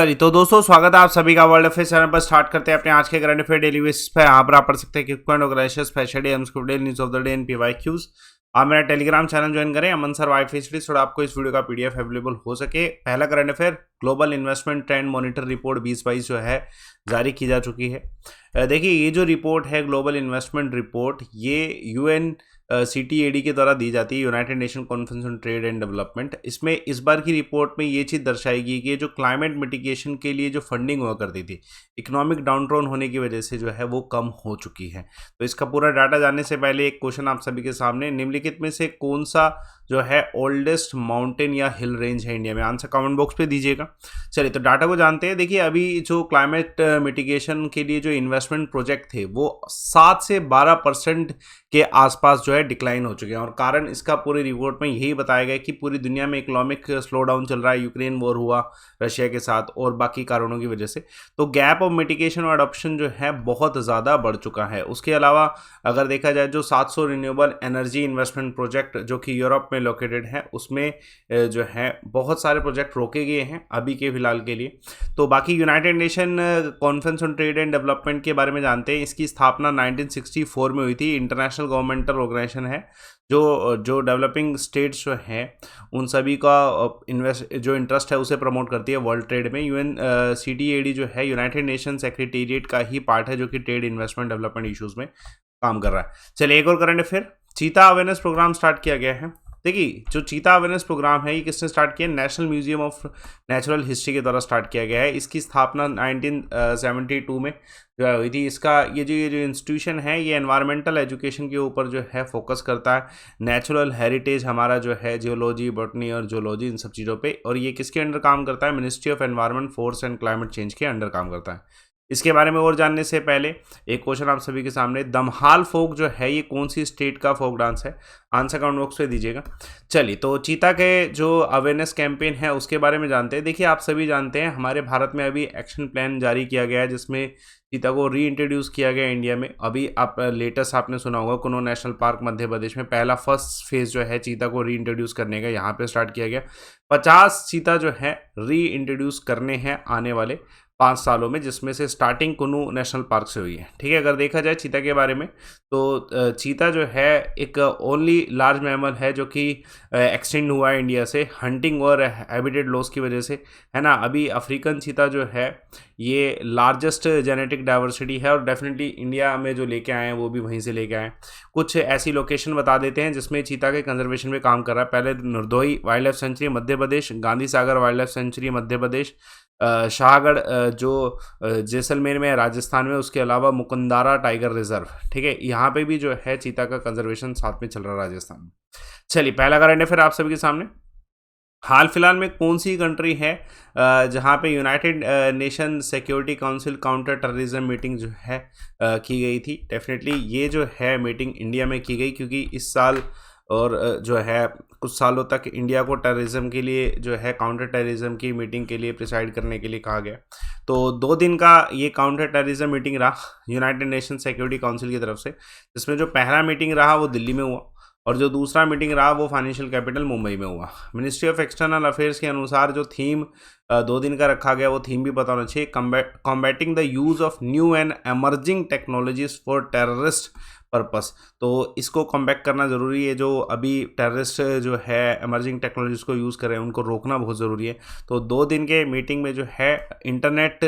चलिए तो दोस्तों स्वागत है आप सभी का वर्ल्ड अफेयर चैनल पर। स्टार्ट करते हैं अपने आज के करंट अफेयर डेली बेसिस पे। यहाँ पर आप पढ़ सकते हैं quick organisation special day news of the day and PYQs. आप मेरा टेलीग्राम चैनल ज्वाइन करें अमन सर वाईफेसली, थोड़ा आपको इस वीडियो का पीडीएफ अवेलेबल हो सके। पहला current affair, global investment trend monitor report 2022 जो है जारी की जा चुकी है। देखिए ये जो रिपोर्ट है ग्लोबल इन्वेस्टमेंट रिपोर्ट, ये यूएन CTAD के द्वारा दी जाती है, United nation conference on trade and development. इसमें इस बार की रिपोर्ट में ये चीज़ दर्शाई गई कि जो क्लाइमेट मिटिगेशन के लिए जो फंडिंग हुआ करती थी, इकोनॉमिक डाउनट्रोन होने की वजह से जो है वो कम हो चुकी है। तो इसका पूरा डाटा जानने से पहले एक क्वेश्चन आप सभी के सामने, निम्नलिखित में से कौन सा जो है ओल्डेस्ट माउंटेन या हिल रेंज है इंडिया में? आंसर कमेंट बॉक्स पे दीजिएगा। चलिए तो डाटा को जानते हैं। देखिए अभी जो क्लाइमेट मिटिगेशन के लिए जो इन्वेस्टमेंट प्रोजेक्ट थे वो 7 से 12% के आसपास जो है डिक्लाइन हो चुके हैं, और कारण इसका पूरी रिपोर्ट में यही बताया गया कि पूरी दुनिया में इकोनॉमिक स्लो डाउन चल रहा है, यूक्रेन वॉर हुआ रशिया के साथ और बाकी कारणों की वजह से। तो गैप ऑफ मिटिगेशन और अडॉप्शन जो है बहुत ज़्यादा बढ़ चुका है। उसके अलावा अगर देखा जाए जो 700 रिन्यूएबल एनर्जी इन्वेस्टमेंट प्रोजेक्ट जो कि यूरोप में लोकेटेड है, उसमें जो है बहुत सारे प्रोजेक्ट रोके गए हैं अभी के फिलहाल के लिए। तो बाकी United nation conference on trade and development के बारे में जानते हैं। इसकी स्थापना 1964 में हुई थी। इंटरनेशनल गवर्नमेंटल ऑर्गेनाइजेशन है जो डेवलपिंग स्टेट्स जो हैं उन सभी का जो इंटरेस्ट है उसे प्रमोट करती है वर्ल्ड ट्रेड में। यूएन CTAD जो है यूनाइटेड नेशन सेक्रेटेरिएट का ही पार्ट है जो कि ट्रेड इन्वेस्टमेंट डेवलपमेंट इश्यूज में काम कर रहा है। चलिए एक और करंट अफेयर, चीता अवेयरनेस प्रोग्राम स्टार्ट किया गया है। देखिए जो चीता अवेयरनेस प्रोग्राम है ये किसने स्टार्ट किया? National museum of natural history के द्वारा स्टार्ट किया गया है। इसकी स्थापना 1972 में जो है हुई थी। इसका ये जो इंस्टीट्यूशन है ये एनवायरमेंटल एजुकेशन के ऊपर जो है फोकस करता है। नेचुरल हेरिटेज हमारा जो है जियोलॉजी, बॉटनी और जूलॉजी, इन सब चीज़ों पे। और ये किसके अंडर काम करता है? Ministry of environment, force and climate change के अंडर काम करता है। इसके बारे में और जानने से पहले एक क्वेश्चन आप सभी के सामने, दमहाल फोक जो है ये कौन सी स्टेट का फोक डांस है? आंसर कमेंट बॉक्स पे दीजिएगा। चलिए तो चीता के जो अवेयरनेस कैंपेन है उसके बारे में जानते हैं। देखिए आप सभी जानते हैं हमारे भारत में अभी एक्शन प्लान जारी किया गया है जिसमें चीता को री इंट्रोड्यूस किया गया इंडिया में। अभी आप लेटेस्ट आपने सुना होगा कुनो नेशनल पार्क मध्य प्रदेश में पहला फर्स्ट फेज जो है चीता को री इंट्रोड्यूस करने का यहाँ पे स्टार्ट किया गया। 50 चीता जो है री इंट्रोड्यूस करने हैं आने वाले 5 सालों में, जिसमें से स्टार्टिंग कुनू नेशनल पार्क से हुई है। ठीक है, अगर देखा जाए चीता के बारे में तो चीता जो है एक ओनली लार्ज मैमल है जो कि एक्सटेंड हुआ है इंडिया से हंटिंग और हैबिटेट लॉस की वजह से, है ना। अभी अफ्रीकन चीता जो है ये लार्जेस्ट जेनेटिक डाइवर्सिटी है और डेफिनेटली इंडिया में जो लेके आए हैं वो भी वहीं से लेके आए हैं। कुछ ऐसी लोकेशन बता देते हैं जिसमें चीता के कंजर्वेशन में काम कर रहा है। पहले निर्दोई wild life sanctuary Madhya Pradesh, Gandhi Sagar wild life sanctuary Madhya Pradesh, Shahgarh जो जैसलमेर में है राजस्थान में, उसके अलावा मुकुंदारा टाइगर रिजर्व। ठीक है, यहाँ पे भी जो है चीता का कंजर्वेशन साथ में चल रहा है राजस्थान में। चलिए पहला करंट अफेयर आप सभी के सामने, हाल फिलहाल में कौन सी कंट्री है जहाँ पे United nation security council counter terrorism meeting जो है की गई थी? डेफिनेटली ये जो है मीटिंग इंडिया में की गई, क्योंकि इस साल और जो है कुछ सालों तक इंडिया को टेररिज्म के लिए जो है काउंटर टेररिज्म की मीटिंग के लिए प्रिसाइड करने के लिए कहा गया। तो 2 दिन का ये काउंटर टेररिज्म मीटिंग रहा यूनाइटेड नेशन सिक्योरिटी काउंसिल की तरफ से, जिसमें जो पहला मीटिंग रहा वो दिल्ली में हुआ और जो दूसरा मीटिंग रहा वो फाइनेंशियल कैपिटल मुंबई में हुआ। मिनिस्ट्री ऑफ एक्सटर्नल अफेयर्स के अनुसार जो थीम 2 दिन का रखा गया वो थीम भी पता होना चाहिए, combating the use of new and emerging technologies for terrorist purpose. तो इसको कॉम्बैक्ट करना ज़रूरी है। जो अभी टेररिस्ट जो है एमर्जिंग टेक्नोलॉजीज को यूज़ कर रहे हैं उनको रोकना बहुत ज़रूरी है। तो 2 दिन के मीटिंग में जो है इंटरनेट,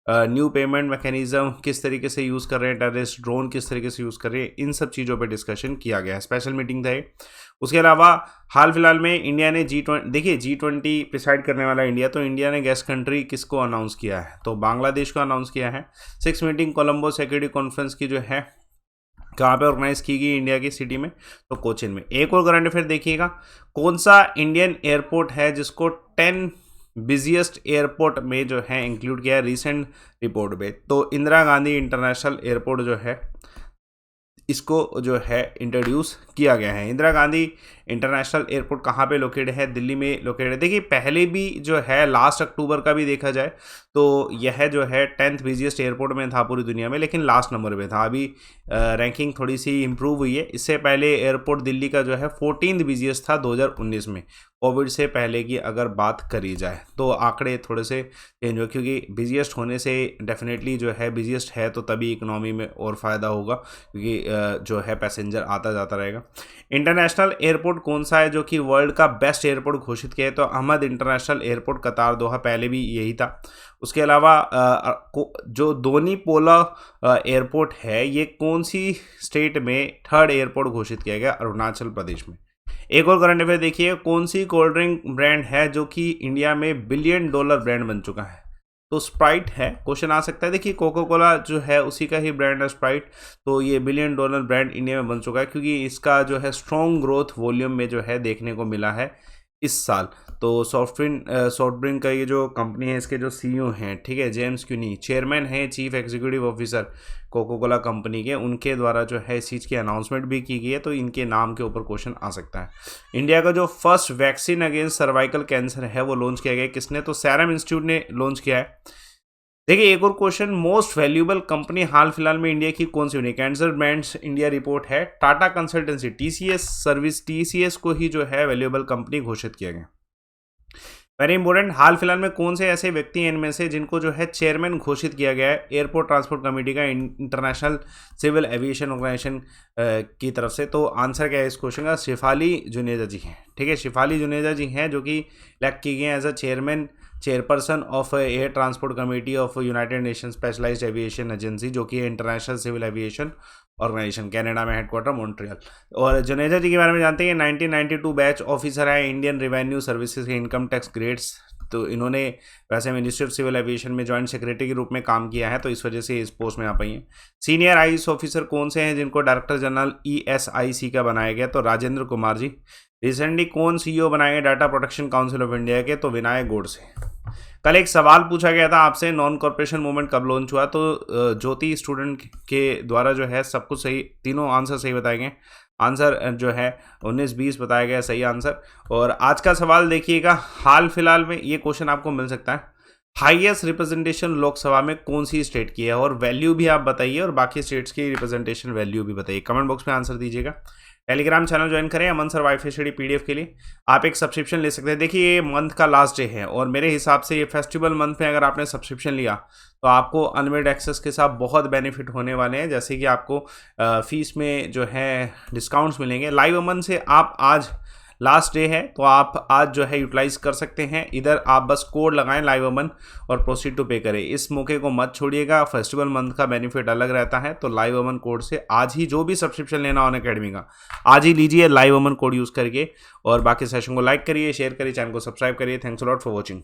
न्यू पेमेंट मैकेनिज्म किस तरीके से यूज़ कर रहे हैं टेररिस्ट, ड्रोन किस तरीके से यूज़ कर रहे हैं, इन सब चीज़ों पे डिस्कशन किया गया है। स्पेशल मीटिंग था ये। उसके अलावा हाल फिलहाल में इंडिया ने G20, देखिए G20 प्रिसाइड करने वाला इंडिया, तो इंडिया ने गेस्ट कंट्री किसको अनाउंस किया है? तो बांग्लादेश को अनाउंस किया है। 6 मीटिंग कोलंबो सिक्योरिटी कॉन्फ्रेंस की जो है कहाँ पे ऑर्गेनाइज की गई इंडिया की सिटी में? तो कोचिन में। एक और करंट अफेयर देखिएगा, कौन सा इंडियन एयरपोर्ट है जिसको 10 बिजिएस्ट एयरपोर्ट में जो है इंक्लूड किया है रिसेंट रिपोर्ट में? तो इंदिरा गांधी इंटरनेशनल एयरपोर्ट जो है इसको जो है इंट्रोड्यूस किया गया है। इंदिरा गांधी इंटरनेशनल एयरपोर्ट कहाँ पे लोकेटेड है? दिल्ली में लोकेटेड है। देखिए पहले भी जो है लास्ट अक्टूबर का भी देखा जाए तो यह जो है 10th बिजिएस्ट एयरपोर्ट में था पूरी दुनिया में, लेकिन लास्ट नंबर पे था। अभी रैंकिंग थोड़ी सी इंप्रूव हुई है। इससे पहले एयरपोर्ट दिल्ली का जो है 14th बिजिएस्ट था 2019 में, कोविड से पहले की अगर बात करी जाए तो आंकड़े थोड़े से चेंज हुए, क्योंकि बिजिएस्ट होने से डेफिनेटली जो है बिजिएस्ट है तो तभी इकोनॉमी में और फ़ायदा होगा, क्योंकि जो है पैसेंजर आता जाता रहेगा। इंटरनेशनल एयरपोर्ट कौन सा है जो कि वर्ल्ड का बेस्ट एयरपोर्ट घोषित किया है? तो अहमद इंटरनेशनल एयरपोर्ट कतार दोहा, पहले भी यही था। उसके अलावा जो दोनी पोला एयरपोर्ट है ये कौन सी स्टेट में 3rd एयरपोर्ट घोषित किया गया? अरुणाचल प्रदेश में। एक और करंट अफेयर देखिए, कौन सी कोल्ड ड्रिंक ब्रांड है जो कि इंडिया में $1 बिलियन ब्रांड बन चुका है? तो स्प्राइट है। क्वेश्चन आ सकता है। देखिए कोको कोला जो है उसी का ही ब्रांड है स्प्राइट, तो ये $1 बिलियन ब्रांड इंडिया में बन चुका है, क्योंकि इसका जो है स्ट्रॉन्ग ग्रोथ वॉल्यूम में जो है देखने को मिला है इस साल। तो सॉफ्ट ड्रिंक का ये जो कंपनी है इसके जो सीईओ हैं, ठीक है, जेम्स क्यूनी, चेयरमैन है, chief executive officer Coca Cola company के, उनके द्वारा जो है इस चीज़ की अनाउंसमेंट भी की गई है, तो इनके नाम के ऊपर क्वेश्चन आ सकता है। इंडिया का जो first vaccine against cervical cancer है वो लॉन्च किया गया, किसने? तो सीरम इंस्टीट्यूट ने लॉन्च किया है। देखिए एक और क्वेश्चन, मोस्ट वैल्यूएबल कंपनी हाल फिलहाल में इंडिया की कौन सी बनी? कैंसर ब्रांड्स इंडिया रिपोर्ट है। Tata consultancy, TCS service, TCS को ही जो है वैल्यूएबल कंपनी घोषित किया गया। वेरी इंपॉर्टेंट, हाल फिलहाल में कौन से ऐसे व्यक्ति हैं इनमें से जिनको जो है चेयरमैन घोषित किया गया है एयरपोर्ट ट्रांसपोर्ट कमेटी का इंटरनेशनल सिविल एविएशन ऑर्गेनाइजेशन की तरफ से? तो आंसर क्या है इस क्वेश्चन का? शिफाली जुनेजा जी हैं, ठीक है, शिफाली जुनेजा जी हैं जो कि इलेक्ट की गई हैं as a chairperson of air transport committee of United Nation specialised aviation agency, जो कि International Civil Aviation Organisation, Canada में हेडक्वार्टर मॉन्ट्रियल। और जुनेजा जी के बारे में जानते हैं, 1992 बैच ऑफिसर है इंडियन रेवेन्यू सर्विसेज के इनकम टैक्स ग्रेड्स। तो इन्होंने वैसे मिनिस्ट्री ऑफ सिविल एविएशन में जॉइंट सेक्रेटरी के रूप में काम किया है, तो इस वजह से इस पोस्ट में आ पाई हैं। सीनियर आईएएस ऑफिसर कौन से हैं जिनको डायरेक्टर जनरल ESIC का बनाया गया? तो राजेंद्र कुमार जी। रिसेंटली कौन सीईओ बनाए गए data protection council of India के? तो विनायक गोडसे। कल एक सवाल पूछा गया था आपसे, नॉन कॉर्पोरेशन मूवमेंट कब लॉन्च हुआ? तो ज्योति स्टूडेंट के द्वारा जो है सब कुछ सही, तीनों आंसर सही बताए गए। आंसर जो है 19-20 बताया गया सही आंसर। और आज का सवाल देखिएगा, हाल फिलहाल में ये क्वेश्चन आपको मिल सकता है, हाईएस्ट रिप्रेजेंटेशन लोकसभा में कौन सी स्टेट की है? और वैल्यू भी आप बताइए और बाकी स्टेट्स की रिप्रेजेंटेशन वैल्यू भी बताइए, कमेंट बॉक्स में आंसर दीजिएगा। टेलीग्राम चैनल ज्वाइन करें अमन सर वाईफाई स्टडी PDF के लिए। आप एक सब्सक्रिप्शन ले सकते हैं। देखिए ये मंथ का लास्ट डे है और मेरे हिसाब से ये फेस्टिवल मंथ में अगर आपने सब्सक्रिप्शन लिया तो आपको अनलिमिटेड एक्सेस के साथ बहुत बेनिफिट होने वाले हैं, जैसे कि आपको फीस में जो है डिस्काउंट्स मिलेंगे। लाइव अमन से आप आज लास्ट डे है तो आप आज जो है यूटिलाइज कर सकते हैं। इधर आप बस कोड लगाएं लाइव अमन और प्रोसीड टू पे करें। इस मौके को मत छोड़िएगा, फेस्टिवल मंथ का बेनिफिट अलग रहता है। तो लाइव अमन कोड से आज ही जो भी सब्सक्रिप्शन लेना हो अनअकैडमी का आज ही लीजिए लाइव अमन कोड यूज़ करके। और बाकी सेशन को लाइक करिए, शेयर करिए, चैनल को सब्सक्राइब करिए। Thanks a lot for watching.